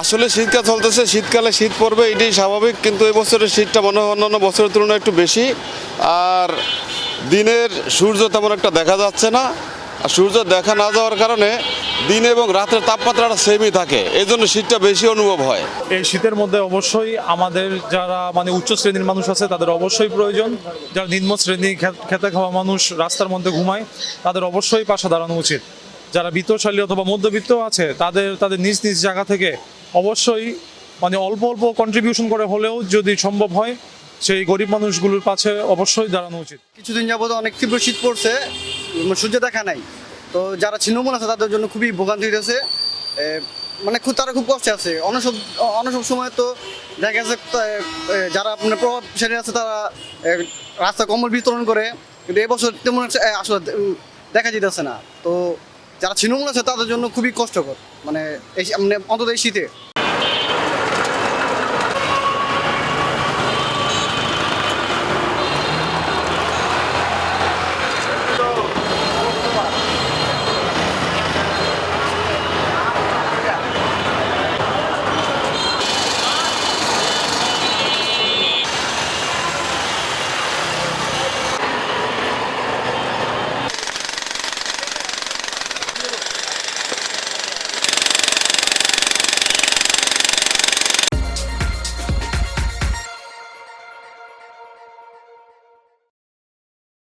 আসলে শীতকাল চলতেছে, শীতকালে শীত পড়বে এটাই স্বাভাবিক, কিন্তু এই বছরের শীতটা মনে হয় অন্যান্য বছরের তুলনায় একটু বেশি। আর দিনের সূর্য তেমন একটা দেখা যাচ্ছে না, আর সূর্য দেখা না যাওয়ার কারণে দিন এবং রাতের তাপমাত্রাটা সেমই থাকে, এই জন্য শীতটা বেশি অনুভব হয়। এই শীতের মধ্যে অবশ্যই আমাদের যারা মানে উচ্চ শ্রেণীর মানুষ আছে তাদের অবশ্যই প্রয়োজন। যারা নিম্ন শ্রেণী খেতে খাওয়া মানুষ রাস্তার মধ্যে ঘুমায়, তাদের অবশ্যই পাশে দাঁড়ানো উচিত। যারা বিত্তশালী অথবা মধ্যবিত্ত আছে তাদের তাদের নিজ নিজ জায়গা থেকে অবশ্যই মানে অল্প অল্প কন্ট্রিবিউশন করে হলেও যদি সম্ভব হয় সেই গরিব মানুষগুলোর পাশে অবশ্যই দাঁড়ানো উচিত। কিছুদিন যাবত অনেক তীব্র শীত পড়ছে, সূর্য দেখা নাই। তো যারা ছিন্নমূল আছে তাদের জন্য খুবই ভোগান্তি হইতেছে, মানে তারা খুব কষ্টে আছে। অনেক সময় তো দেখা গেছে যারা আপনার প্রভাবশালী আছে তারা রাস্তা কম্বল বিতরণ করে, কিন্তু এবছর তেমন আসলে দেখা যেতেছে না। তো যারা ছিন্নমূল আছে তাদের জন্য খুবই কষ্টকর, মানে অন্তত এই শীতে।